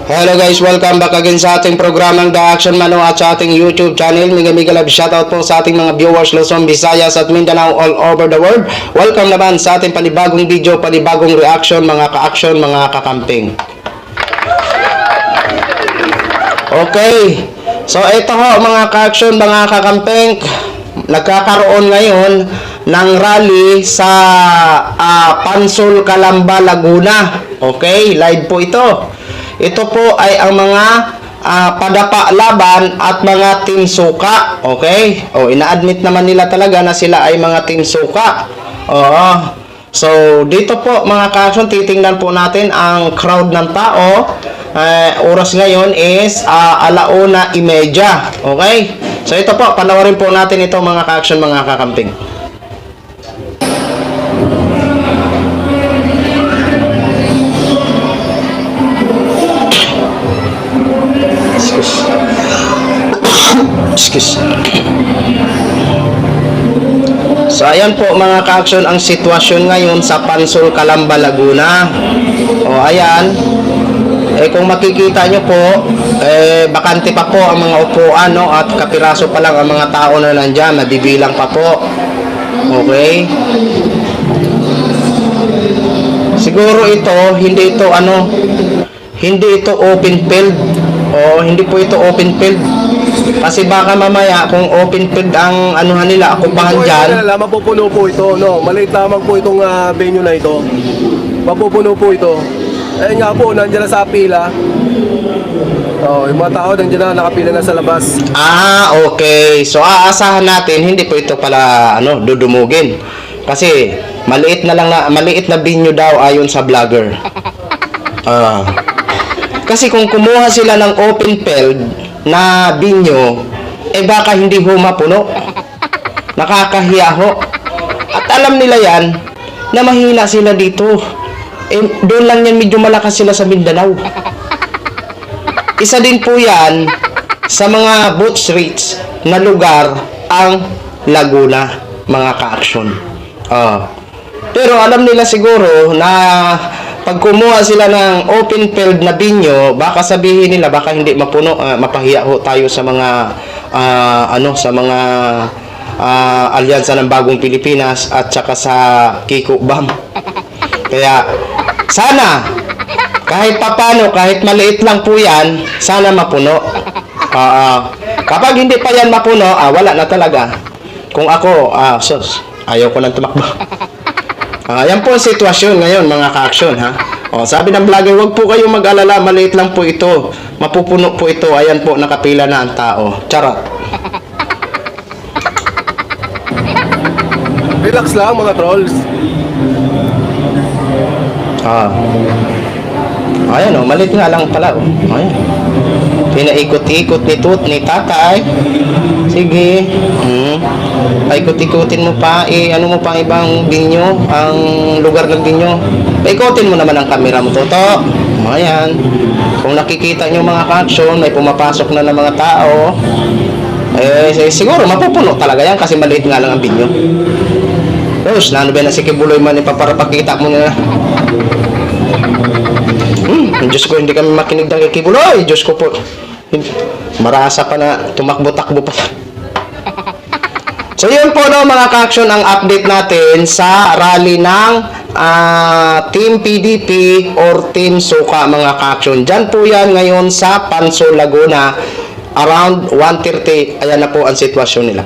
Hello guys, welcome back again sa ating programang The Action Man at sa ating YouTube channel. Mega love shoutout po sa ating mga viewers Luzon, Visayas at Mindanao all over the world. Welcome naman sa ating panibagong video, panibagong reaction, mga ka-action, mga kakamping. Okay, so ito ho mga ka-action, mga kakamping. Nagkakaroon ngayon ng rally sa Pansol, Calamba, Laguna. Okay, live po ito. Ito po ay ang mga padapa laban at mga team suka. Okay? Ina-admit naman nila talaga na sila ay mga team suka. Oo. So, dito po mga ka-action, titingnan po natin ang crowd ng tao. Oras ngayon is 1:30. Okay? So, ito po, panoorin po natin ito mga ka-action, mga kakamping. Excuse. So ayan po mga ka-action ang sitwasyon ngayon sa Pansol, Calamba, Laguna. Ayan. Kung makikita nyo po, bakante pa po ang mga upuan, no? At kapiraso pa lang ang mga tao na nandyan, nabibilang pa po. Okay. Siguro ito, hindi ito open field. Hindi po ito open field. Kasi baka mamaya kung open field ang anuhan nila, akupahan dyan. Mapupuno po ito, no? Maliit lamang po itong venue na ito. Mapupuno po ito. Nga po, nandiyan na sa pila. Yung mga tao nandiyan na, nakapila na sa labas. Okay. So aasahan natin, hindi po ito pala dudumugin. Kasi maliit na venue daw ayon sa vlogger. Kasi kung kumuha sila ng open field na binyo, baka hindi ho mapuno. Nakakahiya ho. At alam nila yan, na mahina sila dito. Doon lang yan medyo malakas sila sa Mindanao. Isa din po yan sa mga boots rich na lugar ang Laguna, mga ka-action. Pero alam nila siguro na pag kumuha sila ng open field na binyo, baka sabihin nila baka hindi mapuno, mapahiya ho tayo sa mga sa mga alyansa ng Bagong Pilipinas at saka sa Kiko Bam. Kaya sana kahit papano, kahit maliit lang po yan, sana mapuno. Kapag hindi pa yan mapuno, wala na talaga. Kung ako, ayaw ko nang tumakbo. Yan po ang sitwasyon ngayon mga ka-action, ha. Sabi ng vlogger, wag po kayong mag-alala, maliit lang po ito. Mapupuno po ito. Ayan po, nakapila na ang tao. Charot. Relax lang mga trolls. Ayan maliit nga lang pala. Ayan. Pinaikot-ikot ni tatay. Sige. Paikot-ikutin mo pa. Ano mo pa ibang binyo? Ang lugar ng binyo. Paikotin mo naman ang camera mo, Toto. Ayan. Kung nakikita nyo mga ka-action, may pumapasok na ng mga tao. Siguro mapupuno talaga yan kasi maliit nga lang ang binyo. Tapos, na si Kibuloy man ipaparapakita mo na. Diyos ko, hindi kami makinig ng Kibuloy. Diyos ko po. Marasa pa na tumakbo-takbo pa. So yun po mga ka-action ang update natin sa rally ng Team PDP or Team Suka mga ka-action. Diyan po yan ngayon sa Pansol, Laguna around 1:30. Ayan na po ang sitwasyon nila.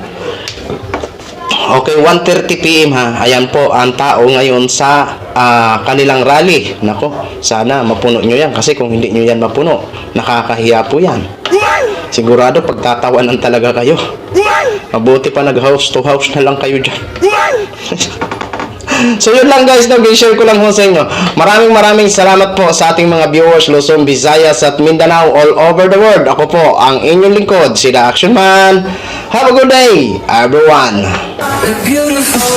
Okay, 1:30 PM ha. Ayan po ang tao ngayon sa kanilang rally. Nako, sana mapuno nyo yan kasi kung hindi nyo yan mapuno, nakakahiya po yan. Sigurado pagtatawanan talaga kayo. Mabuti pa nag-house to house na lang kayo dyan. So yun lang guys, share ko lang ho sa inyo. Maraming salamat po sa ating mga viewers Luzon, Visayas at Mindanao all over the world. Ako po ang inyong lingkod, si The Action Man. Have a good day, everyone. Beautiful.